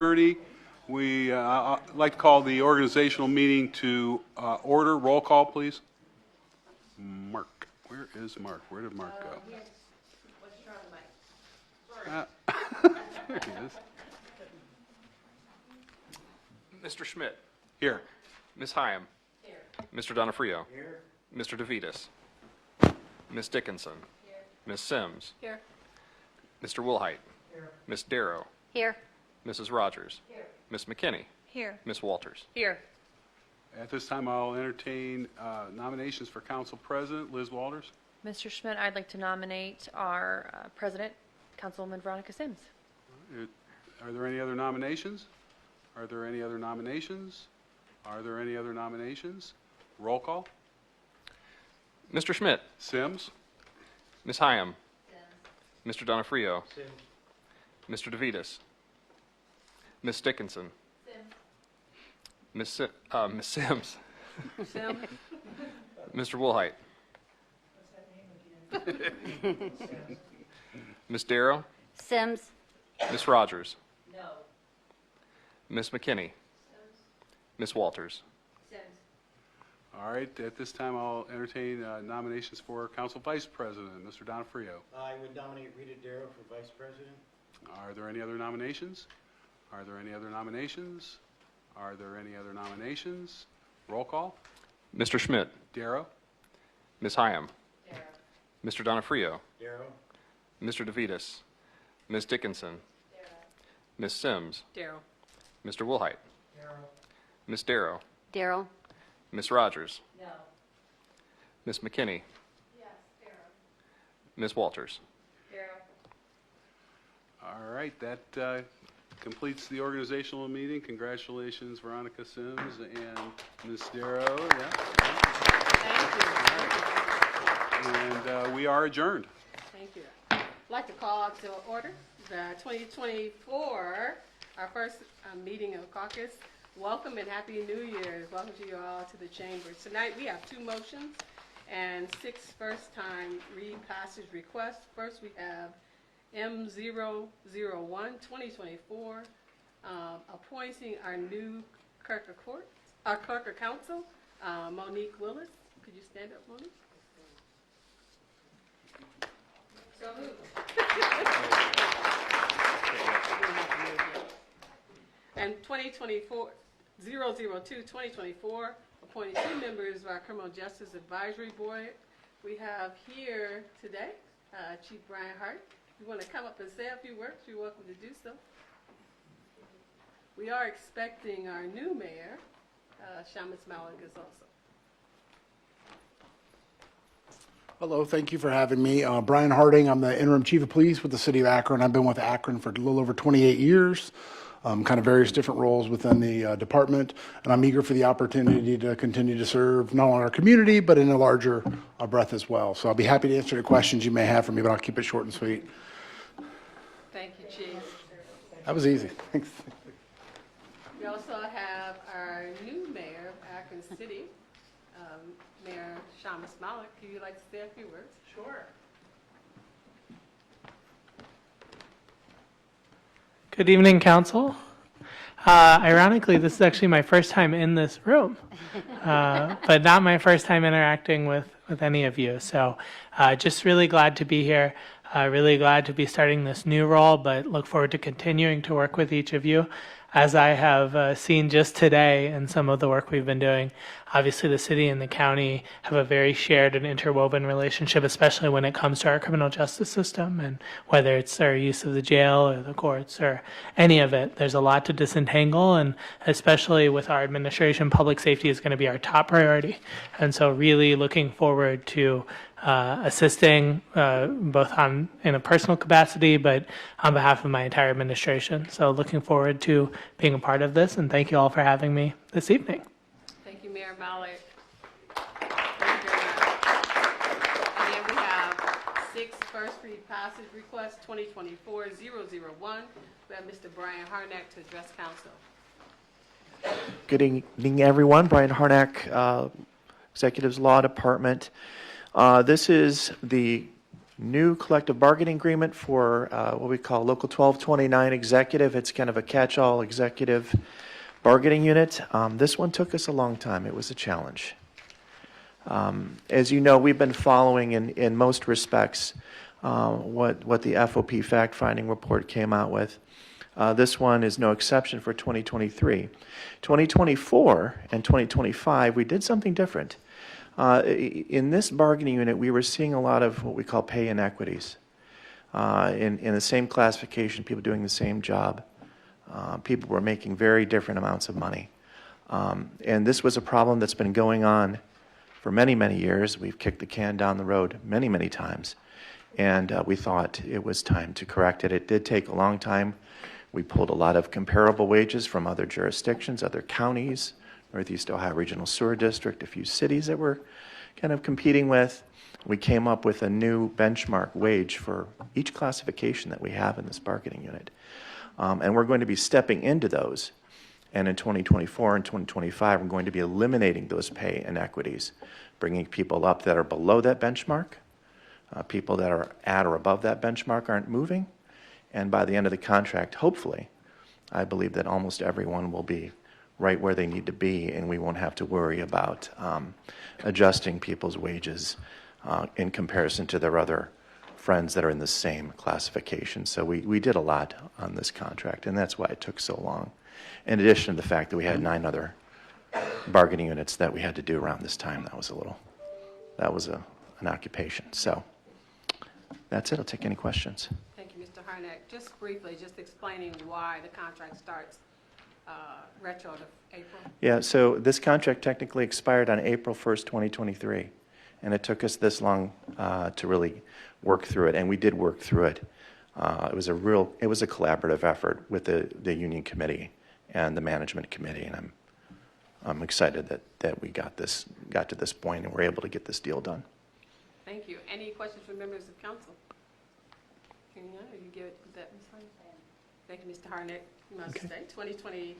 Security. I'd like to call the organizational meeting to order. Roll call, please. Mark. Where is Mark? Where did Mark go? There he is. Mr. Schmidt. Here. Ms. Hyam. Here. Mr. Donofrio. Here. Mr. DeVitas. Ms. Dickinson. Here. Ms. Sims. Here. Mr. Woolhite. Here. Ms. Darrow. Here. Mrs. Rogers. Here. Ms. McKinney. Here. Ms. Walters. Here. At this time, I'll entertain nominations for Council President. Liz Walters. Mr. Schmidt, I'd like to nominate our President, Councilwoman Veronica Sims. Are there any other nominations? Are there any other nominations? Are there any other nominations? Roll call. Mr. Schmidt. Sims. Ms. Hyam. Mr. Donofrio. Mr. DeVitas. Ms. Dickinson. Ms. Sims. Sim. Mr. Woolhite. Ms. Darrow. Sims. Ms. Rogers. No. Ms. McKinney. Ms. Walters. All right, at this time, I'll entertain nominations for Council Vice President. Mr. Donofrio. I would nominate Rita Darrow for Vice President. Are there any other nominations? Are there any other nominations? Are there any other nominations? Roll call. Mr. Schmidt. Darrow. Ms. Hyam. Mr. Donofrio. Darrow. Mr. DeVitas. Ms. Dickinson. Ms. Sims. Darrow. Mr. Woolhite. Ms. Darrow. Darrow. Ms. Rogers. No. Ms. McKinney. Yes, Darrow. Ms. Walters. Darrow. All right, that completes the organizational meeting. Congratulations, Veronica Sims and Ms. Darrow. Yeah. Thank you. And we are adjourned. Thank you. I'd like to call to order the 2024, our first meeting of caucus. Welcome and Happy New Year. Welcome to you all to the chambers. Tonight we have 2 motions and 6 first-time repassage requests. First we have M001 2024, appointing our new clerk of court, our clerk of council, Monique Willis. Could you stand up, Monique? So moved. And 002-2024, appointing 2 members of our Criminal Justice Advisory Board. We have here today Chief Brian Hart. If you want to come up and say a few words, you're welcome to do so. We are expecting our new mayor, Shamus Malik, is also. Hello, thank you for having me. Brian Harding, I'm the interim chief of police with the city of Akron. I've been with Akron for a little over 28 years, kind of various different roles within the department, and I'm eager for the opportunity to continue to serve not only our community, but in a larger breadth as well. So I'll be happy to answer the questions you may have for me, but I'll keep it short and sweet. Thank you, Chief. That was easy. Thanks. We also have our new mayor of Akron City, Mayor Shamus Malik. Would you like to say a few words? Sure. Good evening, Council. Ironically, this is actually my first time in this room, but not my first time interacting with any of you. So just really glad to be here, really glad to be starting this new role, but look forward to continuing to work with each of you. As I have seen just today in some of the work we've been doing, obviously the city and the county have a very shared and interwoven relationship, especially when it comes to our criminal justice system, and whether it's our use of the jail or the courts or any of it, there's a lot to disentangle, and especially with our administration, public safety is going to be our top priority. And so really looking forward to assisting both in a personal capacity, but on behalf of my entire administration. So looking forward to being a part of this, and thank you all for having me this evening. Thank you, Mayor Malik. Thank you very much. And then we have 6 first read passage requests, 2024-001. We have Mr. Brian Harnack to address council. Good evening, everyone. Brian Harnack, Executives Law Department. This is the new collective bargaining agreement for what we call Local 1229 Executive. It's kind of a catch-all executive bargaining unit. This one took us a long time. It was a challenge. As you know, we've been following in most respects what the FOP fact-finding report came out with. This one is no exception for 2023. 2024 and 2025, we did something different. In this bargaining unit, we were seeing a lot of what we call pay inequities. In the same classification, people doing the same job. People were making very different amounts of money. And this was a problem that's been going on for many, many years. We've kicked the can down the road many, many times. And we thought it was time to correct it. It did take a long time. We pulled a lot of comparable wages from other jurisdictions, other counties, Northeast Ohio Regional Sewer District, a few cities that we're kind of competing with. We came up with a new benchmark wage for each classification that we have in this bargaining unit. And we're going to be stepping into those. And in 2024 and 2025, we're going to be eliminating those pay inequities, bringing people up that are below that benchmark. People that are at or above that benchmark aren't moving. And by the end of the contract, hopefully, I believe that almost everyone will be right where they need to be, and we won't have to worry about adjusting people's wages in comparison to their other friends that are in the same classification. So we did a lot on this contract, and that's why it took so long. In addition to the fact that we had 9 other bargaining units that we had to do around this time, that was an occupation. So that's it. I'll take any questions. Thank you, Mr. Harnack. Just briefly, just explaining why the contract starts retro to April. Yeah, so this contract technically expired on April 1st, 2023, and it took us this long to really work through it, and we did work through it. It was a collaborative effort with the union committee and the management committee, and I'm excited that we got to this point and we're able to get this deal done. Thank you. Any questions from members of council? Hearing none, you give it that, Ms. Honey? Thank you, Mr. Harnack. You must stay. 2024-002.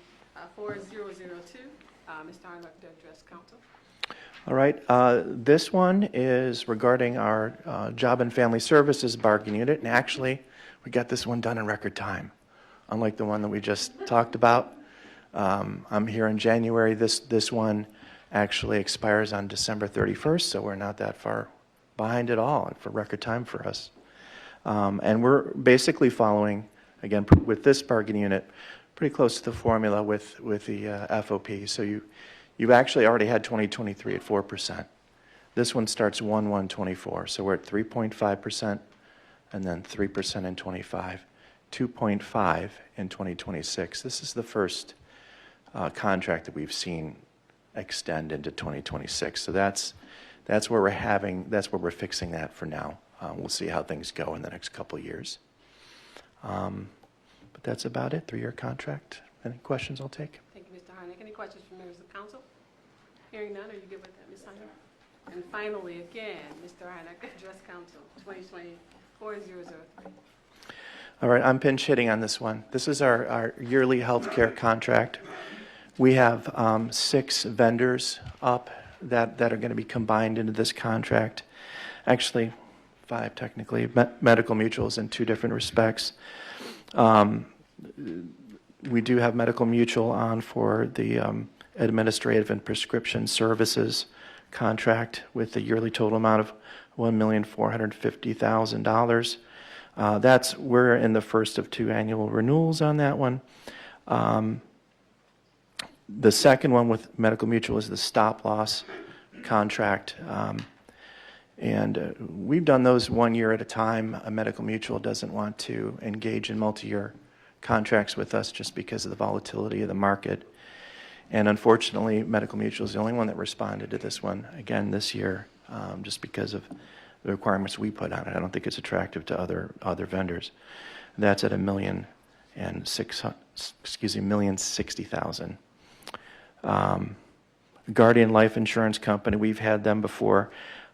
Mr. Harnack to address council. All right, this one is regarding our Job and Family Services bargaining unit, and actually, we got this one done in record time, unlike the one that we just talked about. I'm here in January. This one actually expires on December 31st, so we're not that far behind at all for record time for us. And we're basically following, again, with this bargaining unit, pretty close to the formula with the FOP. So you've actually already had 2023 at 4%. This one starts 1/1/24, so we're at 3.5%, and then 3% in 25, 2.5 in 2026. This is the first contract that we've seen extend into 2026. So that's where we're fixing that for now. We'll see how things go in the next couple of years. But that's about it. 3-year contract. Any questions I'll take? Thank you, Mr. Harnack. Any questions from members of council? Hearing none, are you good with that, Ms. Honey? And finally, again, Mr. Harnack, address council, 2024-003. All right, I'm pinch hitting on this one. This is our yearly health care contract. We have 6 vendors up that are going to be combined into this contract. Actually, 5 technically, medical mutuals in 2 different respects. We do have medical mutual on for the administrative and prescription services contract with the yearly total amount of $1,450,000. We're in the first of 2 annual renewals on that one. The second one with medical mutual is the stop loss contract. And we've done those 1 year at a time. A medical mutual doesn't want to engage in multi-year contracts with us just because of the volatility of the market. And unfortunately, medical mutual is the only one that responded to this one again this year, just because of the requirements we put on it. I don't think it's attractive to other vendors. That's at $1,060,000. Guardian Life Insurance Company, we've had them before,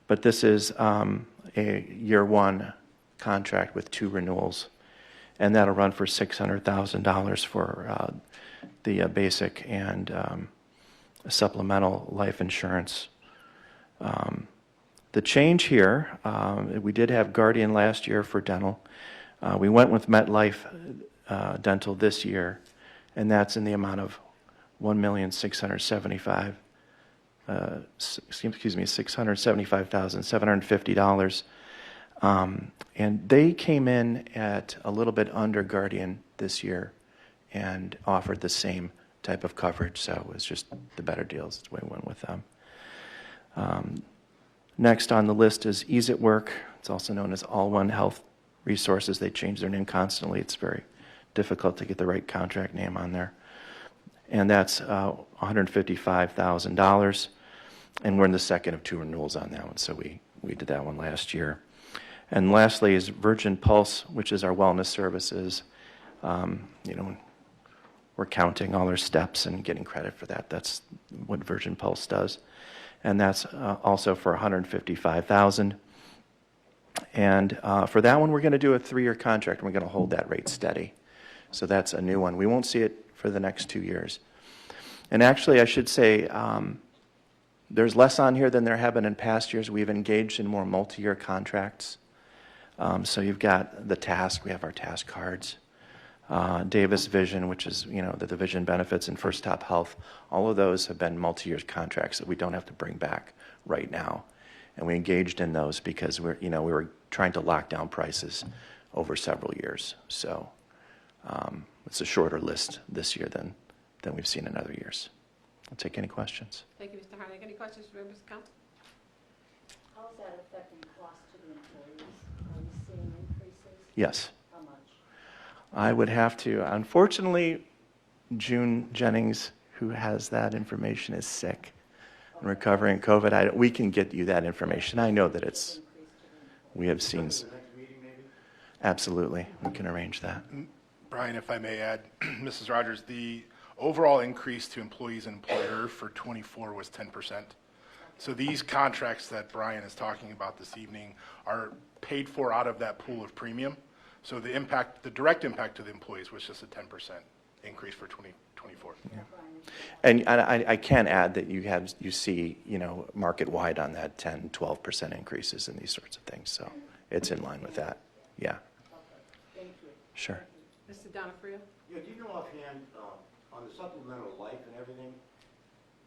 but this is a year 1 contract with 2 renewals, and that'll run for $600,000 for the basic and supplemental life insurance The change here, we did have Guardian last year for dental. We went with MetLife Dental this year, and that's in the amount of $675,750. And they came in at a little bit under Guardian this year and offered the same type of coverage, so it was just the better deals. That's why we went with them. Next on the list is Ease at Work. It's also known as All One Health Resources. They change their name constantly. It's very difficult to get the right contract name on there. And that's $155,000. And we're in the second of 2 renewals on that one, so we did that one last year. And lastly is Virgin Pulse, which is our wellness services. We're counting all our steps and getting credit for that. That's what Virgin Pulse does. And that's also for $155,000. And for that one, we're going to do a 3-year contract, and we're going to hold that rate steady. So that's a new one. We won't see it for the next 2 years. And actually, I should say, there's less on here than there have been in past years. We've engaged in more multi-year contracts. So you've got the task. We have our task cards. Davis Vision, which is, the vision benefits, and First Stop Health. All of those have been multi-year contracts that we don't have to bring back right now. And we engaged in those because we were trying to lock down prices over several years. So it's a shorter list this year than we've seen in other years. I'll take any questions. Thank you, Mr. Hardick. Any questions from members of council? How is that affecting cost to the employees? Are we seeing increases? Yes. How much? I would have to, unfortunately, June Jennings, who has that information, is sick and recovering COVID. We can get you that information. I know that we have seen. Absolutely. We can arrange that. Brian, if I may add, Mrs. Rogers, the overall increase to employees and employer for '24 was 10%. So these contracts that Brian is talking about this evening are paid for out of that pool of premium. So the direct impact to the employees was just a 10% increase for 2024. Yeah. And I can add that you see, market-wide on that 10, 12% increases in these sorts of things. So it's in line with that. Yeah. Thank you. Sure. Mr. Donofrio? Yeah, do you know offhand, on the supplemental life and everything,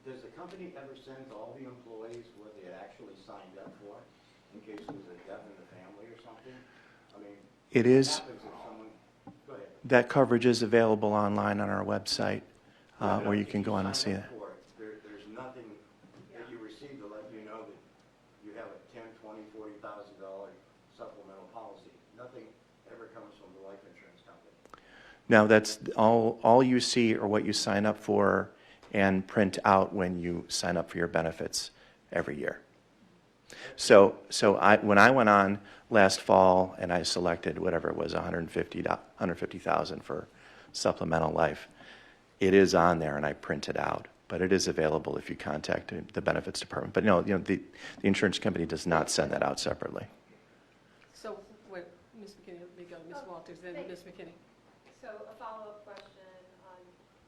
does the company ever send all the employees what they actually signed up for in case there's a death in the family or something? I mean, It what is. happens if someone, go ahead. That coverage is available online on our website, where you can go on and see it. There's nothing that you receive to let you know that you have a $10,000, $20,000, $40,000 supplemental policy. Nothing ever comes from the life insurance company. Now, that's all you see or what you sign up for and print out when you sign up for your benefits every year. So when I went on last fall and I selected whatever it was, $150,000 for supplemental life, it is on there and I print it out. But it is available if you contact the benefits department. But no, the insurance company does not send that out separately. So, wait, Ms. McKinney, let me go, Ms. Walters, then Ms. McKinney. So a follow-up question on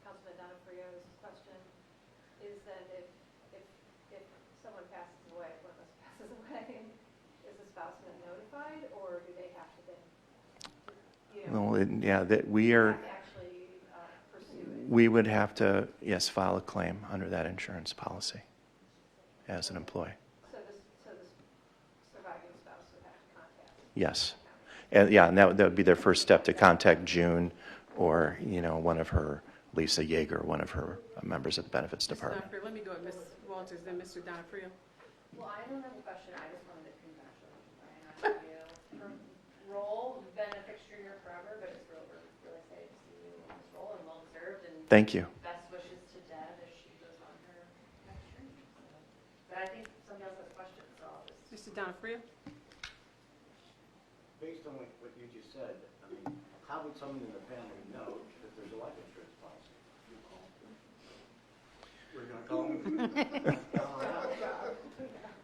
Councilman Donofrio's question is then if someone passes away, one of us passes away, is the spouse then notified, or do they have to then, Well, we are. have to actually pursue it? We would have to, yes, file a claim under that insurance policy as an employee. So the surviving spouse would have to contact? Yes. And that would be their first step, to contact June or, one of her, Lisa Yeager, one of her members of the benefits Mr. department. Donofrio, let me go with Ms. Walters, then Mr. Donofrio. Well, I don't have a question. I just wanted to congratulate Brian on your role. You've been a fixture here forever, but it's really excited to see you in this role and well-deserved. And Thank you. best wishes to Deb as she goes on her next journey. But I think somebody else has questions, so I'll just. Mr. Donofrio? Based on what you just said, I mean, how would someone in the family know that there's a life insurance policy? We're going to call them?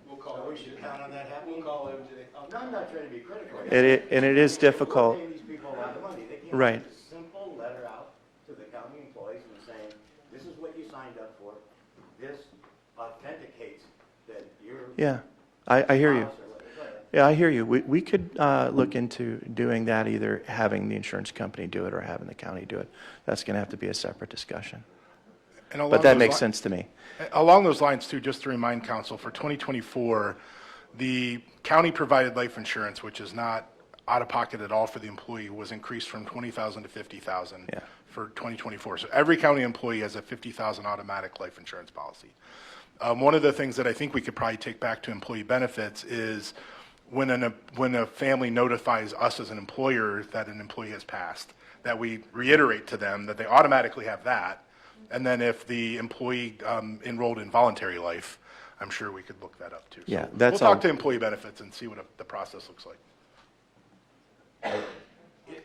We'll call them. So we should count on that happening? We'll call them today. No, I'm not trying to be critical. And it is difficult. We're paying these people a lot of money. They can't Right. send a simple letter out to the county employees and saying, this is what you signed up for. This authenticates that you're. Yeah. I hear you. spouse or whatever. Go ahead. Yeah, I hear you. We could look into doing that, either having the insurance company do it or having the county do it. That's going to have to be a separate discussion. And along But that those makes li- sense to me. Along those lines, too, just to remind council, for 2024, the county-provided life insurance, which is not out of pocket at all for the employee, was increased from $20,000 to $50,000 Yeah. for 2024. So every county employee has a $50,000 automatic life insurance policy. One of the things that I think we could probably take back to employee benefits is when a family notifies us as an employer that an employee has passed, that we reiterate to them that they automatically have that. And then if the employee enrolled in voluntary life, I'm sure we could look that up too. So Yeah, that's we'll all. talk to employee benefits and see what the process looks like.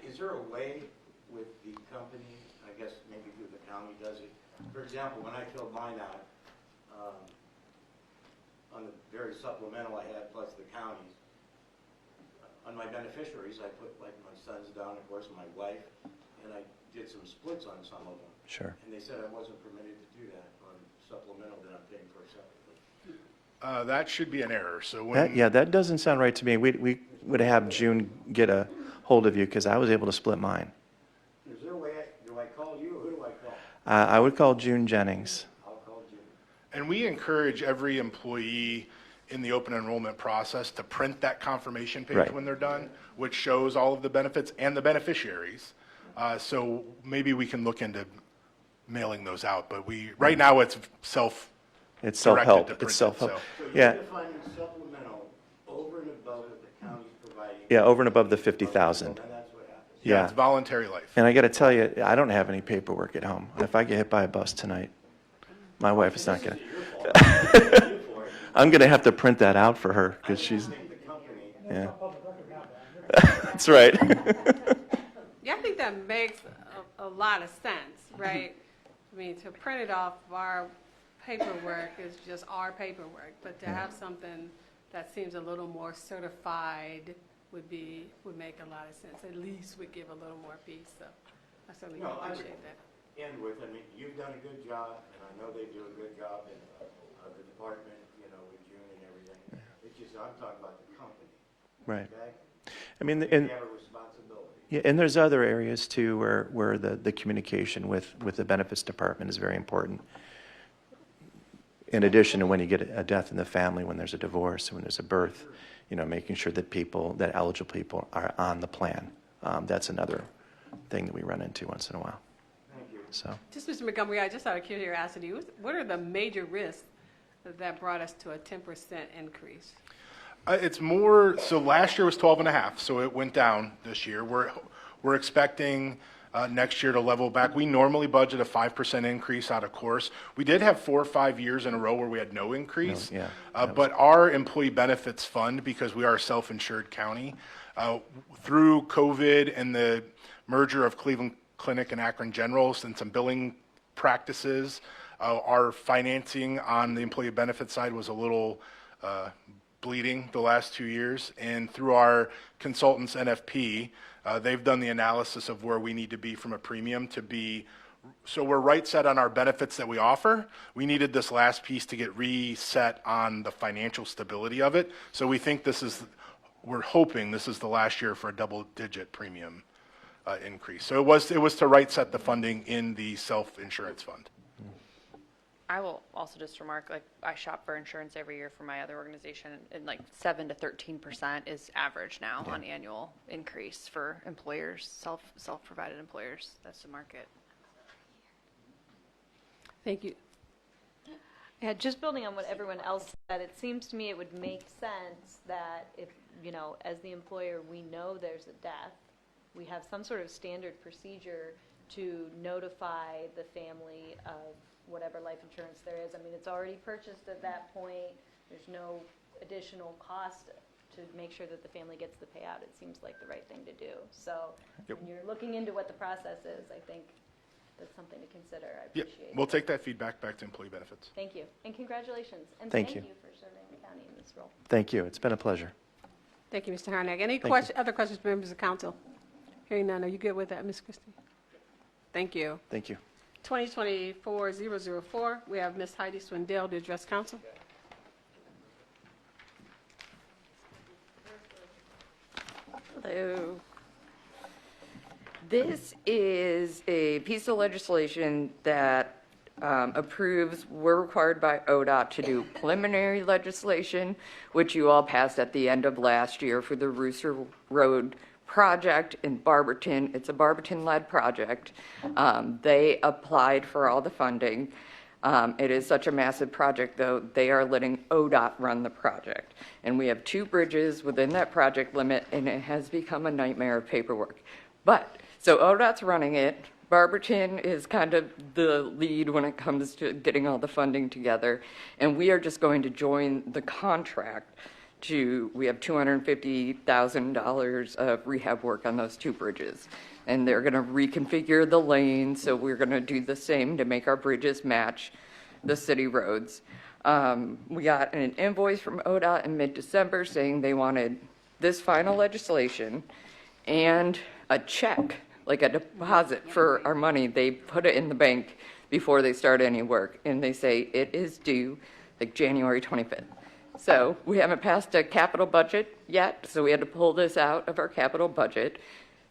Is there a way with the company, I guess maybe through the county does it? For example, when I filled mine out, on the very supplemental I had plus the county's, on my beneficiaries, I put like my son's down, of course, my wife, and I did some splits on some of them. Sure. And they said I wasn't permitted to do that on supplemental that I'm paying for separately. That should be an error. So That, when, yeah, that doesn't sound right to me. We would have June get a hold of you, because I was able to split mine. Is there a way, do I call you or who do I call? I would call June Jennings. I'll call Jim. and we encourage every employee in the open enrollment process to print that confirmation page Right. when they're done, which shows all of the benefits and the beneficiaries. So maybe we can look into mailing those out, but right now it's self. It's Directed self-help. to print It's it, self-help. so- So Yeah. you're defining supplemental over and above what the county's providing? Yeah, over and above the 50,000. Then that's what happens. Yeah, Yeah. it's voluntary life. And I got to tell you, I don't have any paperwork at home. If I get hit by a bus tonight, my wife is not going to. I'm going to have to print that out for her, because she's. I think the company, Yeah. That's right. Yeah, I think that makes a lot of sense, right? I mean, to print it off of our paperwork is just our paperwork, but to have something that seems a little more certified would make a lot of sense. At least would give a little more peace, so I certainly No, I appreciate that. end with, I mean, you've done a good job, and I know they do a good job in the department, you know, with June and everything. It's just, I'm talking about the company, Right. okay? I mean, They and, have a responsibility. yeah, and there's other areas too where the communication with the benefits department is very important. In addition to when you get a death in the family, when there's a divorce, when there's a birth, making sure that eligible people are on the plan. That's another thing that we run into once in a while. Thank you. So, Just, Mr. Montgomery, I just out of curiosity, what are the major risks that brought us to a 10% increase? It's more, so last year was 12.5, so it went down this year. We're expecting next year to level back. We normally budget a 5% increase out of course. We did have 4 or 5 years in a row where we had no increase. No, yeah, But our employee benefits fund, because we are a self-insured county, through COVID and the merger of Cleveland Clinic and Akron General and some billing practices, our financing on the employee benefit side was a little bleeding the last 2 years. And through our consultants, NFP, they've done the analysis of where we need to be from a premium to be. So we're right set on our benefits that we offer. We needed this last piece to get reset on the financial stability of it. So we think we're hoping this is the last year for a double-digit premium increase. So it was to right set the funding in the self-insurance fund. I will also just remark, like, I shop for insurance every year for my other organization, and like 7 to 13% is average now on annual increase for employers, self-provided employers. That's the market. Thank you. Yeah, just building on what everyone else said, it seems to me it would make sense that if, as the employer, we know there's a death, we have some sort of standard procedure to notify the family of whatever life insurance there is. I mean, it's already purchased at that point. There's no additional cost to make sure that the family gets the payout. It seems like the right thing to do. So when you're looking into what the process is, I think that's something to consider. I Yeah, appreciate we'll it. take that feedback back to employee benefits. Thank you. And congratulations. And Thank thank you. you for serving the county in this role. thank you. It's been a pleasure. Thank you, Mr. Harnack. Any Thank you. other questions from members of council? Hearing none, are you good with that, Ms. Christie? Thank you. Thank you. 2024-004, we have Ms. Heidi Swindell to address council. Hello. This is a piece of legislation that approves, we're required by ODOT to do preliminary legislation, which you all passed at the end of last year for the Rooster Road project in Barberton. It's a Barberton-led project. They applied for all the funding. It is such a massive project, though, they are letting ODOT run the project. And we have 2 bridges within that project limit, and it has become a nightmare of paperwork. But, so ODOT's running it. Barberton is kind of the lead when it comes to getting all the funding together. And we are just going to join the contract we have $250,000 of rehab work on those 2 bridges. And they're going to reconfigure the lanes, so we're going to do the same to make our bridges match the city roads. We got an invoice from ODOT in mid-December saying they wanted this final legislation and a check, like a deposit for our money. They put it in the bank before they start any work, and they say it is due like January 25th. So we haven't passed a capital budget yet, so we had to pull this out of our capital budget.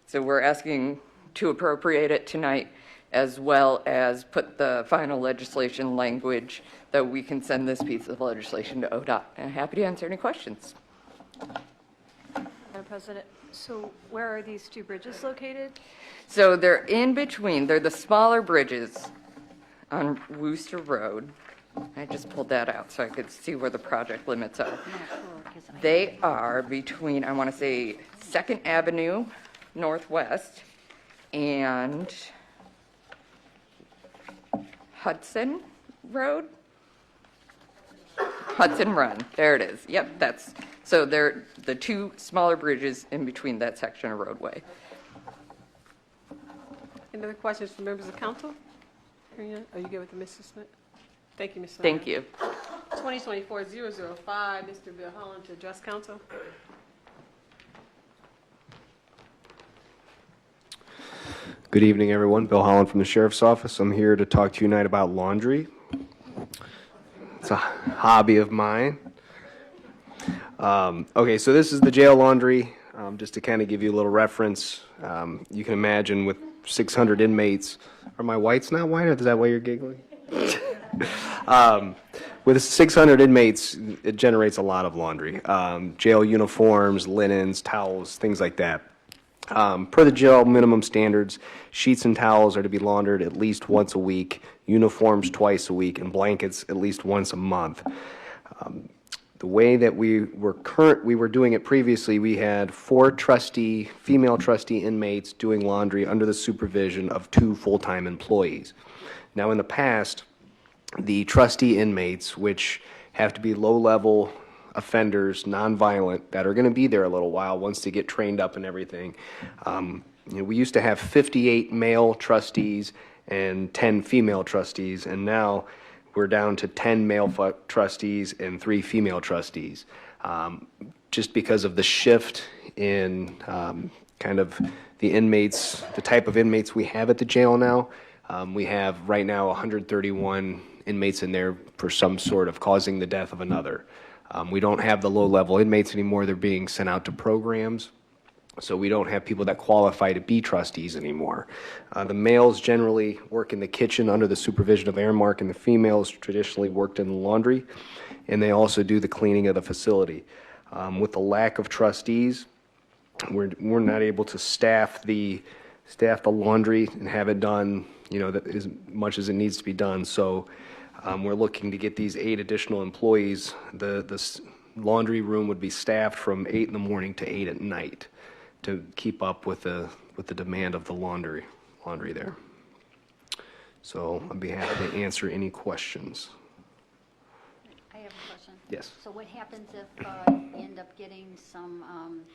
So we're asking to appropriate it tonight, as well as put the final legislation language that we can send this piece of legislation to ODOT. And I'm happy to answer any questions. Madam President, so where are these 2 bridges located? So they're in between. They're the smaller bridges on Wooster Road. I just pulled that out so I could see where the project limits are. They are between, I want to say, 2nd Avenue Northwest and Hudson Road? Hudson Run, there it is. Yep, so they're the 2 smaller bridges in between that section of roadway. Any other questions from members of council? Hearing none, are you good with Mr. Smith? Thank you, Ms. Smith. Thank you. 2024-005, Mr. Bill Holland to address council. Good evening, everyone. Bill Holland from the Sheriff's Office. I'm here to talk to you tonight about laundry. It's a hobby of mine. Okay, so this is the jail laundry. Just to kind of give you a little reference, you can imagine with 600 inmates. Are my whites not white? Is that why you're giggling? With 600 inmates, it generates a lot of laundry. Jail uniforms, linens, towels, things like that. Per the jail minimum standards, sheets and towels are to be laundered at least once a week, uniforms twice a week, and blankets at least once a month. The way that we were doing it previously, we had 4 female trustee inmates doing laundry under the supervision of 2 full-time employees. Now, in the past, the trustee inmates, which have to be low-level offenders, nonviolent, that are going to be there a little while once they get trained up and everything. We used to have 58 male trustees and 10 female trustees, and now we're down to 10 male trustees and 3 female trustees, just because of the shift in kind of the inmates, the type of inmates we have at the jail now. We have right now 131 inmates in there for some sort of causing the death of another. We don't have the low-level inmates anymore. They're being sent out to programs. So we don't have people that qualify to be trustees anymore. The males generally work in the kitchen under the supervision of Airmark, and the females traditionally worked in the laundry, and they also do the cleaning of the facility. With the lack of trustees, we're not able to staff the laundry and have it done, as much as it needs to be done. So we're looking to get these 8 additional employees. The laundry room would be staffed from 8 in the morning to 8 at night to keep up with the demand of the laundry there. So I'd be happy to answer any questions. I have a question. Yes. So what happens if you end up getting some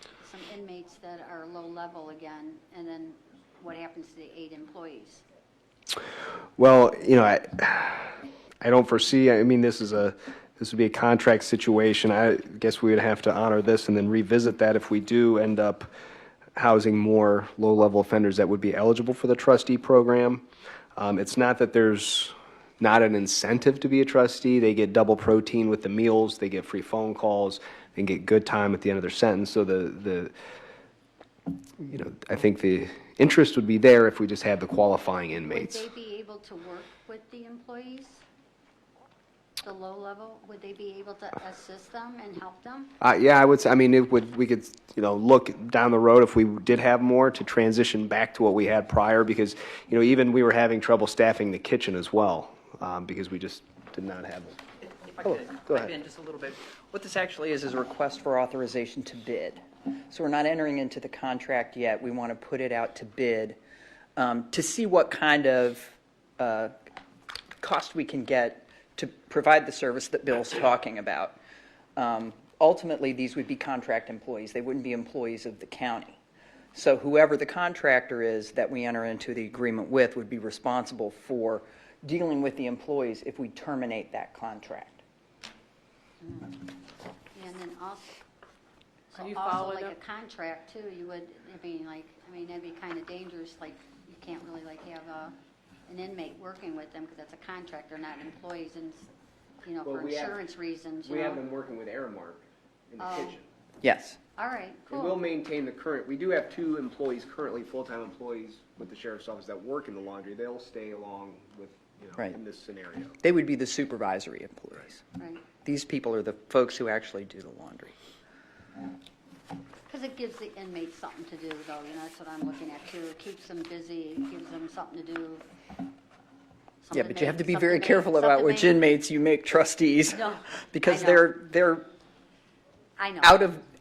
inmates that are low level again, and then what happens to the 8 employees? Well, I don't foresee, this would be a contract situation. I guess we would have to honor this and then revisit that if we do end up housing more low-level offenders that would be eligible for the trustee program. It's not that there's not an incentive to be a trustee. They get double protein with the meals, they get free phone calls, they get good time at the end of their sentence. So the I think the interest would be there if we just had the qualifying inmates. Would they be able to work with the employees? The low level, would they be able to assist them and help them? Yeah, I would say, I mean, we could, look down the road if we did have more to transition back to what we had prior, because, even we were having trouble staffing the kitchen as well, because we just did not have it. If I Oh, could go pipe ahead. in just a little bit. What this actually is a request for authorization to bid. So we're not entering into the contract yet. We want to put it out to bid to see what kind of cost we can get to provide the service that Bill's talking about. Ultimately, these would be contract employees. They wouldn't be employees of the county. So whoever the contractor is that we enter into the agreement with would be responsible for dealing with the employees if we terminate that contract. And then also, Are you also following like up? a contract too, you would, that'd be kind of dangerous, like, you can't really have an inmate working with them, because that's a contract, they're not employees, and, Well, for we have- insurance reasons, We have them working with Aramark in the Oh. kitchen. Yes. All right, And we'll cool. maintain the current, we do have 2 employees currently, full-time employees with the sheriff's office that work in the laundry. They'll stay along with, Right. in this scenario. They would be the supervisory employees. Right, These people are the folks who actually do the laundry. because it gives the inmates something to do, though, that's what I'm looking at too, it keeps them busy, it gives them something to do. Yeah, but you have to be very careful about which inmates you make trustees, No, because I know. they're I know.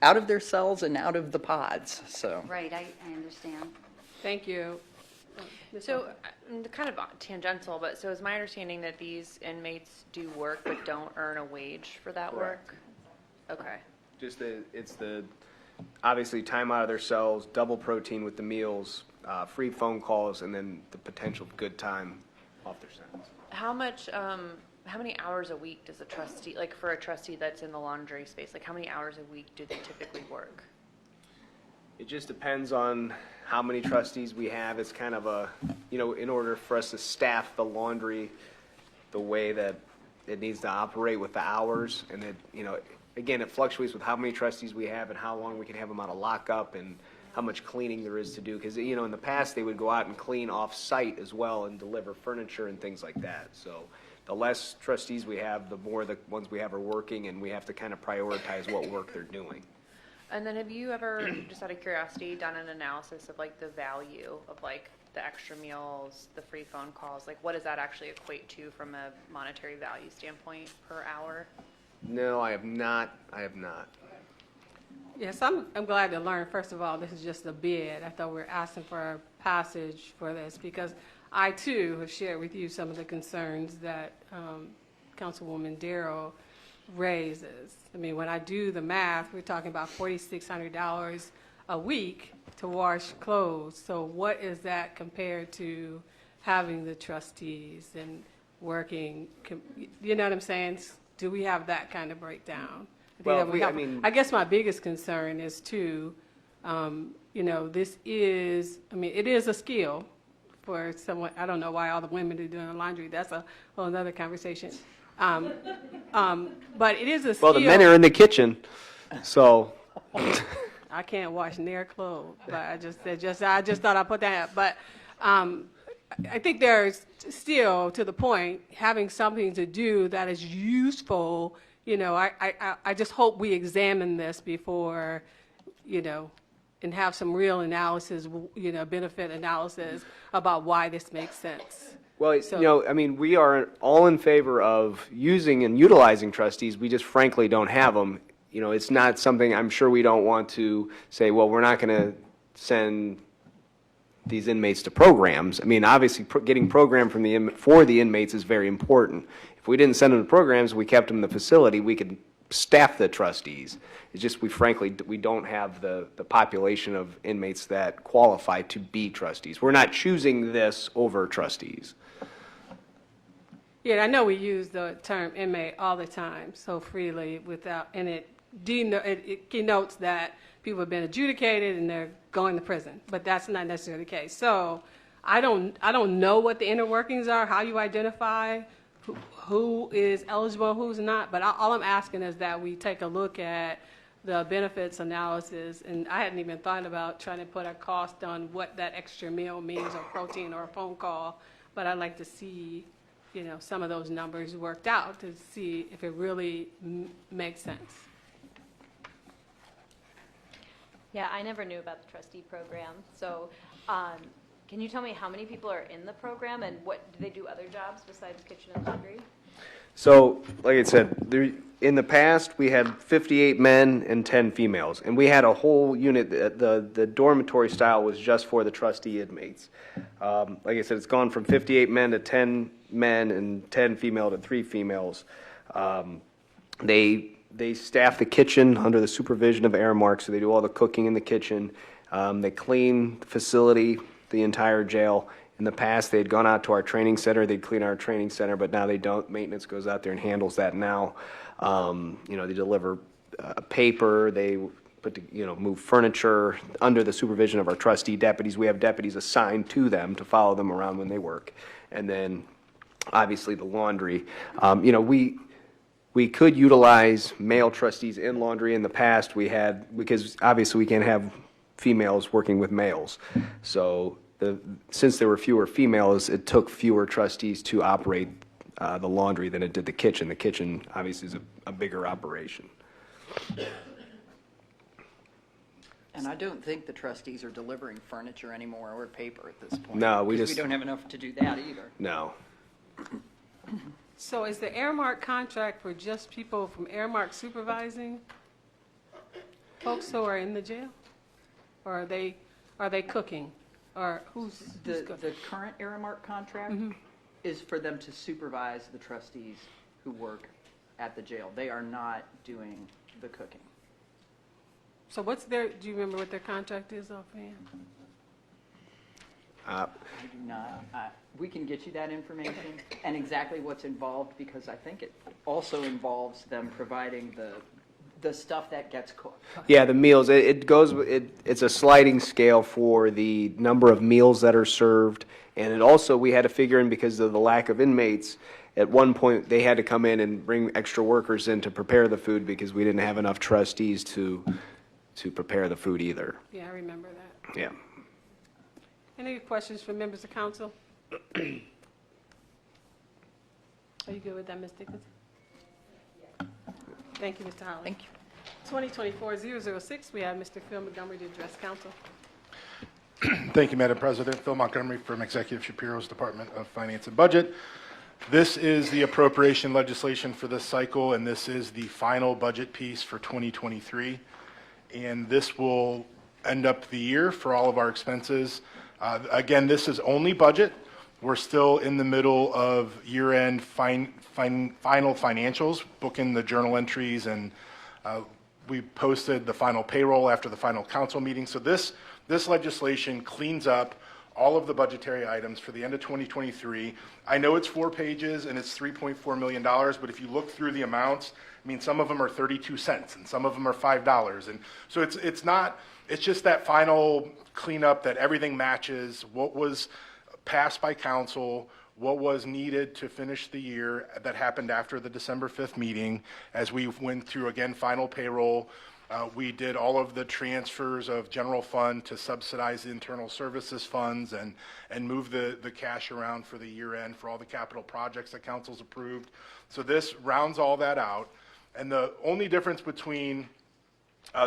out of their cells and out of the pods, so. Right, I understand. Thank you. Ms. So, Walker. kind of tangential, but so is my understanding that these inmates do work but don't earn a wage for that work? Okay. Just it's the, obviously, time out of their cells, double protein with the meals, free phone calls, and then the potential good time off their sentence. How many hours a week does a trustee, like for a trustee that's in the laundry space, like how many hours a week do they typically work? It just depends on how many trustees we have. It's kind of a, in order for us to staff the laundry the way that it needs to operate with the hours, and it, again, it fluctuates with how many trustees we have and how long we can have them out of lockup and how much cleaning there is to do. Because, in the past, they would go out and clean off-site as well and deliver furniture and things like that. So the less trustees we have, the more the ones we have are working, and we have to kind of prioritize what work they're doing. And then have you ever, just out of curiosity, done an analysis of like the value of like the extra meals, the free phone calls? Like what does that actually equate to from a monetary value standpoint per hour? No, I have not. Yes, I'm glad to learn, first of all, this is just a bid. I thought we were asking for a passage for this, because I too have shared with you some of the concerns that Councilwoman Darrow raises. I mean, when I do the math, we're talking about $4,600 a week to wash clothes. So what is that compared to having the trustees and working, you know what I'm saying? Do we have that kind of breakdown? I think Well, that would I help. mean- I guess my biggest concern is too, this is, it is a skill for someone. I don't know why all the women are doing laundry. That's a whole other conversation. But it is a skill. Well, the men are in the kitchen, so. I can't wash their clothes, but I just thought I'd put that up. But I think there's still, to the point, having something to do that is useful. I just hope we examine this before, and have some real analysis, benefit analysis about why this makes sense. Well, So- we are all in favor of using and utilizing trustees. We just frankly don't have them. It's not something, I'm sure we don't want to say, well, we're not going to send these inmates to programs. Obviously, getting program for the inmates is very important. If we didn't send them to programs, we kept them in the facility, we could staff the trustees. It's just we don't have the population of inmates that qualify to be trustees. We're not choosing this over trustees. Yeah, I know we use the term inmate all the time so freely and it denotes that people have been adjudicated and they're going to prison, but that's not necessarily the case. So I don't know what the inner workings are, how you identify who is eligible and who's not, but all I'm asking is that we take a look at the benefits analysis, and I hadn't even thought about trying to put a cost on what that extra meal means, or protein, or a phone call, but I'd like to see, you know, some of those numbers worked out to see if it really makes sense. Yeah, I never knew about the trustee program, so can you tell me how many people are in the program, and what, do they do other jobs besides kitchen and laundry? So, like I said, in the past, we had 58 men and 10 females, and we had a whole unit. The dormitory style was just for the trustee inmates. Like I said, it's gone from 58 men to 10 men and 10 female to 3 females. They staff the kitchen under the supervision of Aramark, so they do all the cooking in the kitchen. They clean the facility, the entire jail. In the past, they'd gone out to our training center, they'd clean our training center, but now they don't. Maintenance goes out there and handles that now. You know, they deliver paper, they move furniture under the supervision of our trustee deputies. We have deputies assigned to them to follow them around when they work. And then, obviously, the laundry. You know, we could utilize male trustees in laundry. In the past, we had, because obviously we can't have females working with males. So since there were fewer females, it took fewer trustees to operate the laundry than it did the kitchen. The kitchen obviously is a bigger operation. And I don't think the trustees are delivering furniture anymore or paper at this point. No, because we don't have enough to do that either. No. So is the Aramark contract for just people from Aramark supervising folks who are in the jail? Or are they cooking? Or who's cooking? The current Aramark contract is for them to supervise the trustees who work at the jail. They are not doing the cooking. So what's do you remember what their contract is offhand? I do not. We can get you that information and exactly what's involved, because I think it also involves them providing the stuff that gets cooked. Yeah, the meals, it's a sliding scale for the number of meals that are served. And it also, we had to figure in, because of the lack of inmates, at one point they had to come in and bring extra workers in to prepare the food because we didn't have enough trustees to prepare the food either. Yeah, I remember that. Yeah. Any questions from members of council? Are you good with that, Ms. Dickinson? Thank you, Mr. Holly. Thank you. 2024-006, we have Mr. Phil Montgomery to address council. Thank you, Madam President. Phil Montgomery from Executive Shapiro's Department of Finance and Budget. This is the appropriation legislation for this cycle, and this is the final budget piece for 2023. And this will end up the year for all of our expenses. Again, this is only budget. We're still in the middle of year-end final financials, booking the journal entries, and we posted the final payroll after the final council meeting. So this legislation cleans up all of the budgetary items for the end of 2023. I know it's 4 pages and it's $3.4 million, but if you look through the amounts, I mean, some of them are 32 cents and some of them are $5. And so it's just that final cleanup that everything matches what was passed by council, what was needed to finish the year that happened after the December 5th meeting. As we went through, again, final payroll, we did all of the transfers of general fund to subsidize the internal services funds and move the cash around for the year end for all the capital projects that council's approved. So this rounds all that out. And the only difference between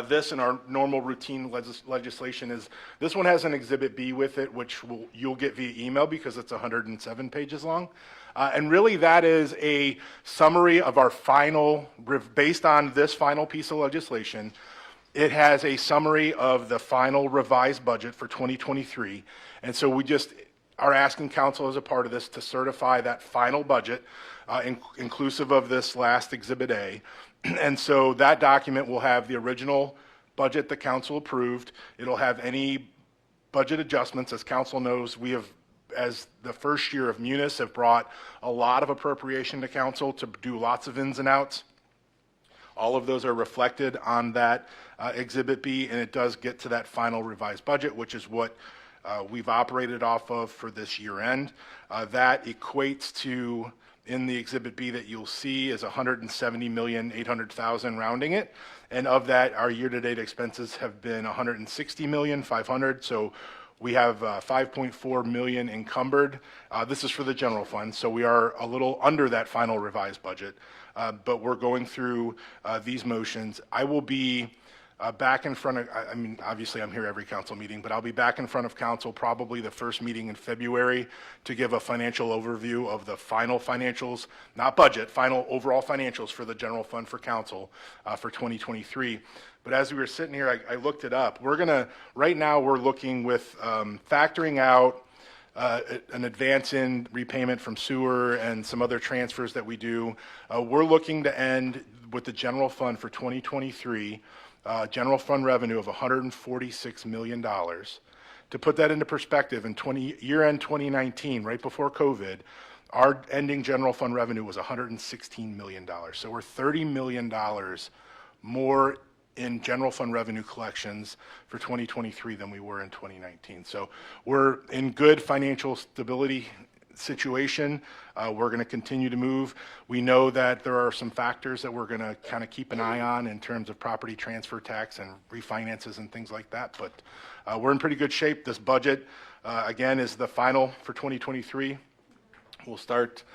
this and our normal routine legislation is this one has an Exhibit B with it, which you'll get via email because it's 107 pages long. And really that is a summary of our final, based on this final piece of legislation, it has a summary of the final revised budget for 2023. And so we just are asking council as a part of this to certify that final budget, inclusive of this last Exhibit A. And so that document will have the original budget the council approved. It'll have any budget adjustments. As council knows, we have, as the first year of Munis, have brought a lot of appropriation to council to do lots of ins and outs. All of those are reflected on that Exhibit B, and it does get to that final revised budget, which is what we've operated off of for this year end. That equates to in the Exhibit B that you'll see is 170,800,000 rounding it. And of that, our year-to-date expenses have been 160,500,000. So we have 5.4 million encumbered. This is for the general fund, so we are a little under that final revised budget. But we're going through these motions. I will be back in front of, I mean, obviously I'm here every council meeting, but I'll be back in front of council probably the first meeting in February to give a financial overview of the final financials, not budget, final overall financials for the general fund for council for 2023. But as we were sitting here, I looked it up. Right now we're looking with factoring out an advance in repayment from sewer and some other transfers that we do. We're looking to end with the general fund for 2023, general fund revenue of $146 million. To put that into perspective, in year-end 2019, right before COVID, our ending general fund revenue was $116 million. So we're $30 million more in general fund revenue collections for 2023 than we were in 2019. So we're in good financial stability situation. We're going to continue to move. We know that there are some factors that we're going to kind of keep an eye on in terms of property transfer tax and refinances and things like that. But we're in pretty good shape. This budget, again, is the final for 2023. We'll start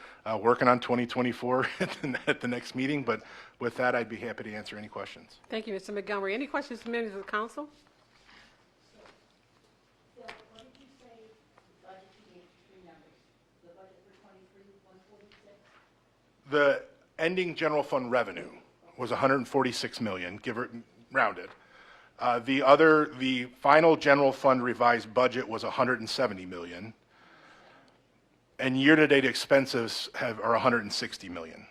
working on 2024 at the next meeting. But with that, I'd be happy to answer any questions. Thank you, Mr. Montgomery. Any questions from members of the council? The ending general fund revenue was 146 million, give or rounded. The final general fund revised budget was 170 million. And year-to-date expenses are 160 million.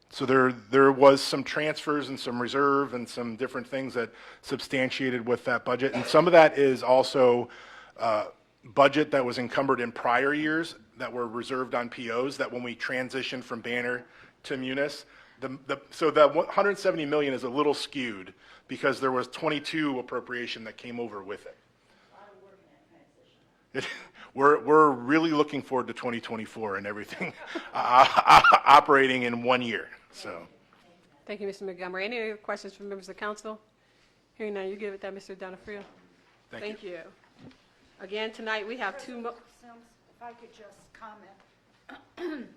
So there was some transfers and some reserve and some different things that substantiated with that budget. And some of that is also budget that was encumbered in prior years that were reserved on POs that when we transitioned from Banner to Munis, so that 170 million is a little skewed because there was 22 appropriation that came over with it. We're really looking forward to 2024 and everything operating in 1 year. So, Thank you, Mr. Montgomery. Any other questions from members of the council? Hearing none, you give it that, Mr. Donofrio. thank you. Again, tonight we have two. If I could just comment.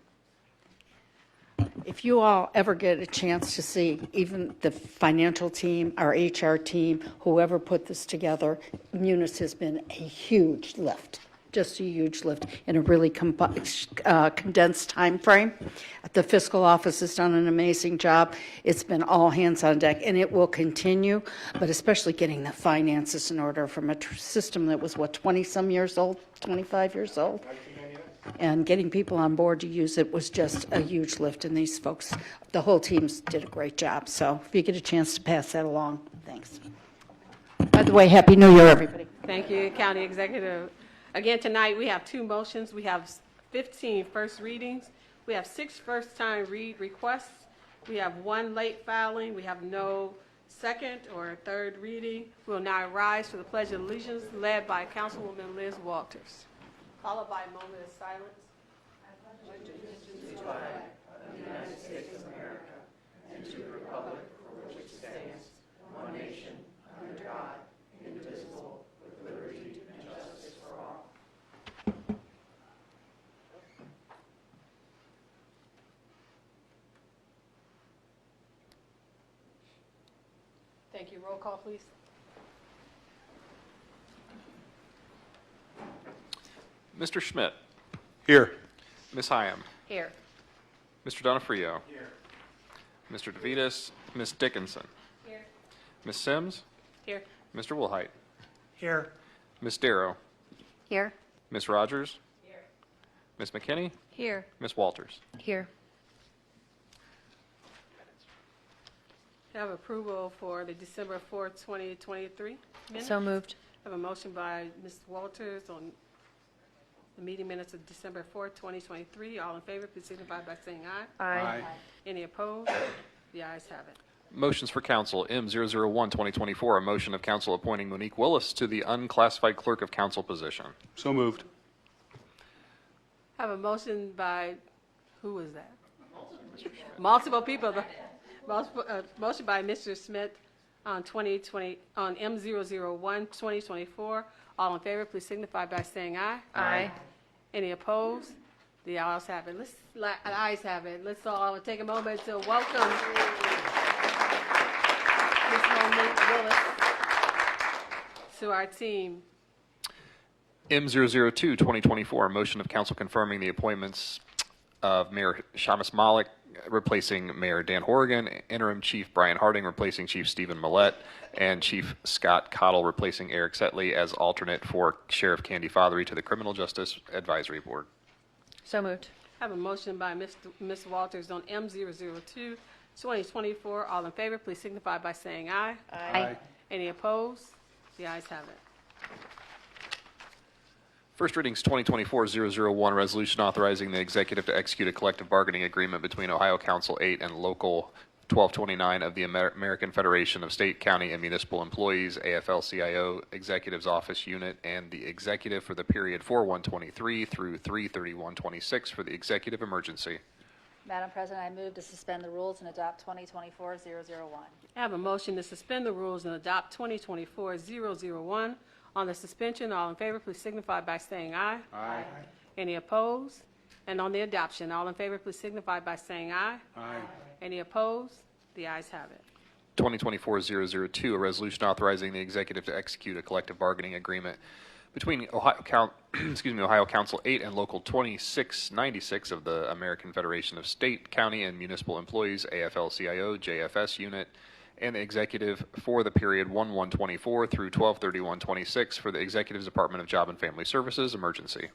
If you all ever get a chance to see even the financial team, our HR team, whoever put this together, Munis has been a huge lift, just a huge lift in a really condensed time frame. The fiscal office has done an amazing job. It's been all hands on deck, and it will continue, but especially getting the finances in order from a system that was, 20-some years old, 25 years old? And getting people on board to use it was just a huge lift, and these folks, the whole teams did a great job. So if you get a chance to pass that along, thanks. By the way, Happy New Year, everybody. Thank you, County Executive. Again, tonight we have two motions. We have 15 first readings. We have 6 first-time read requests. We have 1 late filing. We have no second or third reading. We will now rise to the Pledge of Allegiance led by Councilwoman Liz Walters, followed by a moment of silence. Thank you. Roll call, please. Mr. Schmidt. Here. Ms. Hyam. Here. Mr. Donofrio. Here. Mr. DeVitas. Ms. Dickinson. Here. Ms. Sims. Here. Mr. Woolhite. Here. Ms. Darrow. Here? Ms. Rogers. Here. Ms. McKinney. Here. Ms. Walters. Here. Have approval for the December 4th, 2023 minutes. So moved. Have a motion by Ms. Walters on the meeting minutes of December 4th, 2023. All in favor, please signify by saying aye. Aye. Any opposed? The ayes have it. Motions for council, M001, 2024, a motion of council appointing Monique Willis to the unclassified clerk of council position. So moved. Have a motion by, who was that? Multiple people. Motion by Mr. Smith on M001, 2024. All in favor, please signify by saying aye. Aye. Any opposed? The ayes have it. The ayes have it. Let's all take a moment to welcome Ms. Monique Willis to our team. M002, 2024, motion of council confirming the appointments of Mayor Shamus Malik, replacing Mayor Dan Horrigan, Interim Chief Brian Harding, replacing Chief Stephen Millette, and Chief Scott Cottle, replacing Eric Setley as alternate for Sheriff Candy Fothery to the Criminal Justice Advisory Board. So moved. Have a motion by Ms. Walters on M002, 2024. All in favor, please signify by saying aye. Aye. Any opposed? The ayes have it. First readings 2024-001, resolution authorizing the executive to execute a collective bargaining agreement between Ohio Council 8 and Local 1229 of the American Federation of State, County, and Municipal Employees, AFL-CIO, Executive's Office Unit, and the executive for the period 4/123 through 3/31/26 for the executive emergency. Madam President, I move to suspend the rules and adopt 2024-001. I have a motion to suspend the rules and adopt 2024-001. On the suspension, all in favor, please signify by saying aye. Aye. Any opposed? And on the adoption, all in favor, please signify by saying aye. Aye. Any opposed? The ayes have it. 2024-002, a resolution authorizing the executive to execute a collective bargaining agreement between Ohio Council 8 and Local 2696 of the American Federation of State, County, and Municipal Employees, AFL-CIO, JFS Unit, and the executive for the period 1/124 through 12/31/26 for the Executive's Department of Job and Family Services emergency.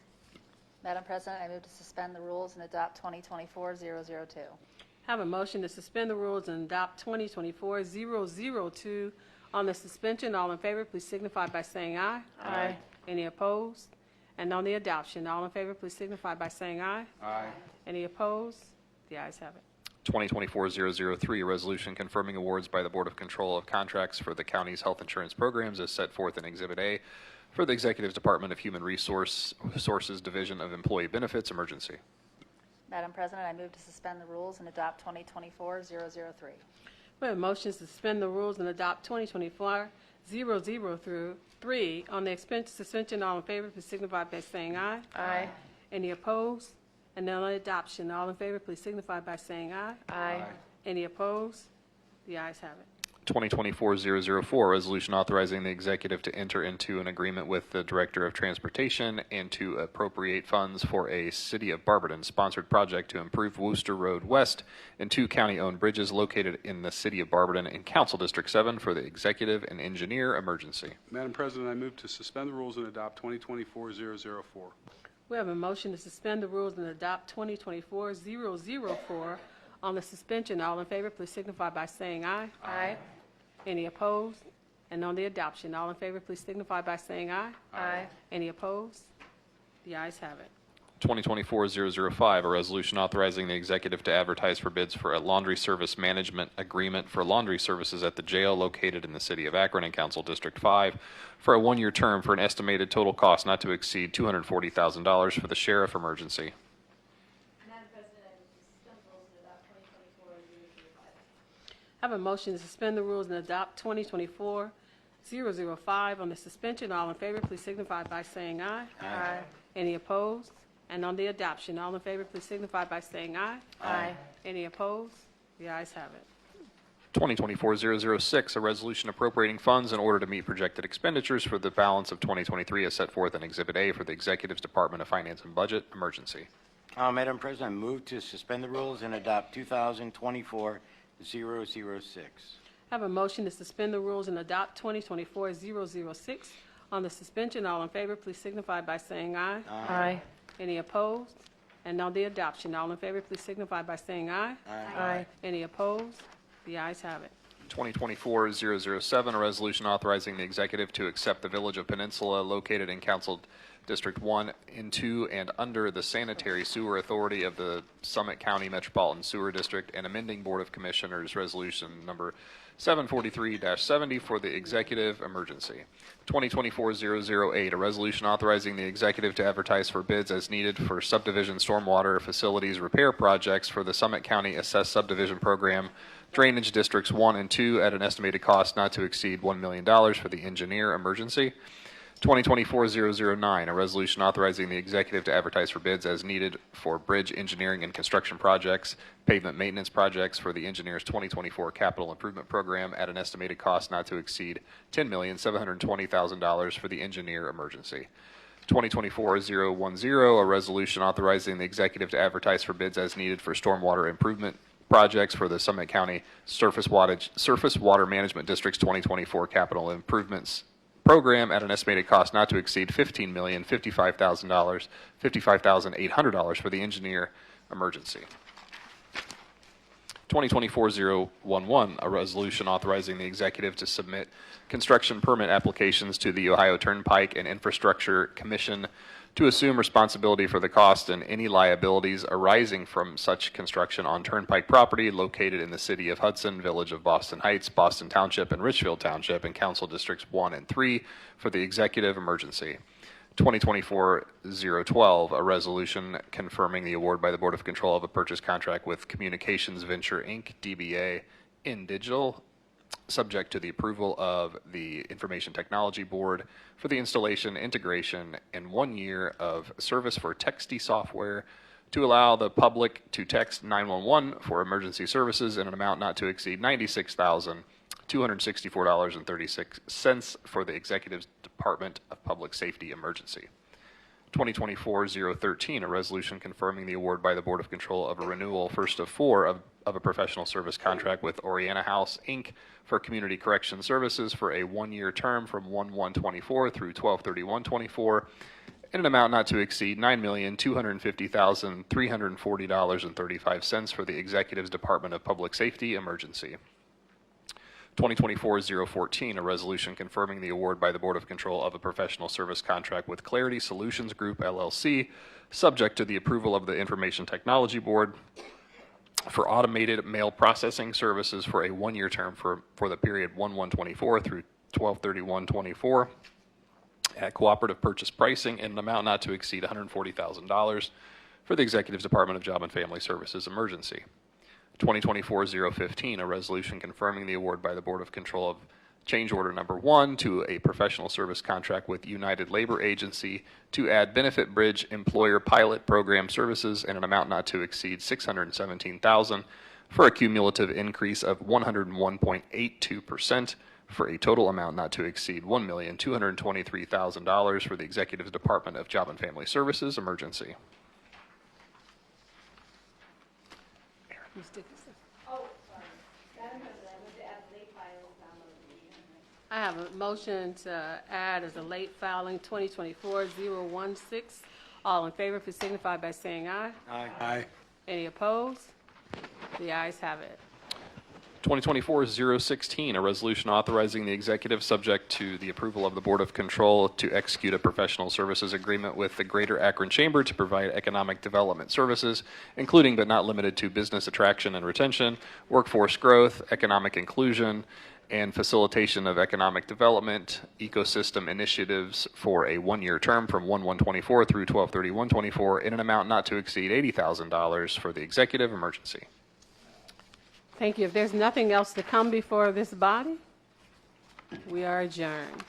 Madam President, I move to suspend the rules and adopt 2024-002. Have a motion to suspend the rules and adopt 2024-002. On the suspension, all in favor, please signify by saying aye. Aye. Any opposed? And on the adoption, all in favor, please signify by saying aye. Aye. Any opposed? The ayes have it. 2024-003, a resolution confirming awards by the Board of Control of Contracts for the county's health insurance programs as set forth in Exhibit A for the Executive's Department of Human Resources Division of Employee Benefits emergency. Madam President, I move to suspend the rules and adopt 2024-003. We have motions to suspend the rules and adopt 2024-003. On the suspension, all in favor, please signify by saying aye. Aye. Any opposed? And on the adoption, all in favor, please signify by saying aye. Aye. Any opposed? The ayes have it. 2024-004, resolution authorizing the executive to enter into an agreement with the Director of Transportation and to appropriate funds for a City of Barberton-sponsored project to improve Wooster Road West and 2 county-owned bridges located in the City of Barberton and Council District 7 for the executive and engineer emergency. Madam President, I move to suspend the rules and adopt 2024-004. We have a motion to suspend the rules and adopt 2024-004. On the suspension, all in favor, please signify by saying aye. Aye. Any opposed? And on the adoption, all in favor, please signify by saying aye. Aye. Any opposed? The ayes have it. 2024-005, a resolution authorizing the executive to advertise for bids for a laundry service management agreement for laundry services at the jail located in the City of Akron and Council District 5 for a 1-year term for an estimated total cost not to exceed $240,000 for the sheriff emergency. Madam President, I suspend the rules and adopt 2024-005. Have a motion to suspend the rules and adopt 2024-005. On the suspension, all in favor, please signify by saying aye. Aye. Any opposed? And on the adoption, all in favor, please signify by saying aye. Aye. Any opposed? The ayes have it. 2024-006, a resolution appropriating funds in order to meet projected expenditures for the balance of 2023 as set forth in Exhibit A for the Executive's Department of Finance and Budget emergency. Madam President, I move to suspend the rules and adopt 2024-006. Have a motion to suspend the rules and adopt 2024-006. On the suspension, all in favor, please signify by saying aye. Aye. Any opposed? And on the adoption, all in favor, please signify by saying aye. Aye. Any opposed? The ayes have it. 2024-007, a resolution authorizing the executive to accept the Village of Peninsula located in Council District 1 into and under the Sanitary Sewer Authority of the Summit County Metropolitan Sewer District and amending Board of Commissioners Resolution number 743-70 for the executive emergency. 2024-008, a resolution authorizing the executive to advertise for bids as needed for subdivision stormwater facilities repair projects for the Summit County Assessed Subdivision Program, Drainage Districts 1 and 2 at an estimated cost not to exceed $1 million for the engineer emergency. 2024-009, a resolution authorizing the executive to advertise for bids as needed for bridge engineering and construction projects, pavement maintenance projects for the engineer's 2024 capital improvement program at an estimated cost not to exceed $10,720,000 for the engineer emergency. 2024-010, a resolution authorizing the executive to advertise for bids as needed for stormwater improvement projects for the Summit County Surface Water Management District's 2024 capital improvements program at an estimated cost not to exceed $55,800 for the engineer emergency. 2024-011, a resolution authorizing the executive to submit construction permit applications to the Ohio Turnpike and Infrastructure Commission to assume responsibility for the cost and any liabilities arising from such construction on Turnpike property located in the city of Hudson, Village of Boston Heights, Boston Township, and Richfield Township, and Council Districts 1 and 3 for the executive emergency. 2024-012, a resolution confirming the award by the Board of Control of a purchase contract with Communications Venture, Inc., DBA, in Digital, subject to the approval of the Information Technology Board for the installation, integration, and 1 year of service for Texty software to allow the public to text 911 for emergency services in an amount not to exceed $96,264.36 for the Executive Department of Public Safety emergency. 2024-013, a resolution confirming the award by the Board of Control of a renewal, first of 4, of a professional service contract with Oriana House, Inc. for community correction services for a 1-year term from 1/1/24 through 12/31/24 in an amount not to exceed $9,250,340.35 for the Executive's Department of Public Safety emergency. 2024-014, a resolution confirming the award by the Board of Control of a professional service contract with Clarity Solutions Group, LLC, subject to the approval of the Information Technology Board for automated mail processing services for a 1-year term for the period 1/1/24 through 12/31/24 at cooperative purchase pricing in an amount not to exceed $140,000 for the Executive's Department of Job and Family Services emergency. 2024-015, a resolution confirming the award by the Board of Control of change order number 1 to a professional service contract with United Labor Agency to add Benefit Bridge Employer Pilot Program services in an amount not to exceed $617,000 for a cumulative increase of 101.82% for a total amount not to exceed $1,223,000 for the Executive's Department of Job and Family Services emergency. Ms. Dickinson. Oh, sorry. Madam President, I would add late files down the I have a motion to add as a late filing 2024-016. All in favor, please signify by saying aye. Aye. Any opposed? The ayes have it. 2024-016, a resolution authorizing the executive, subject to the approval of the Board of Control, to execute a professional services agreement with the Greater Akron Chamber to provide economic development services, including but not limited to business attraction and retention, workforce growth, economic inclusion, and facilitation of economic development ecosystem initiatives for a 1-year term from 1/1/24 through 12/31/24 in an amount not to exceed $80,000 for the executive emergency. Thank you. If there's nothing else to come before this body, we are adjourned.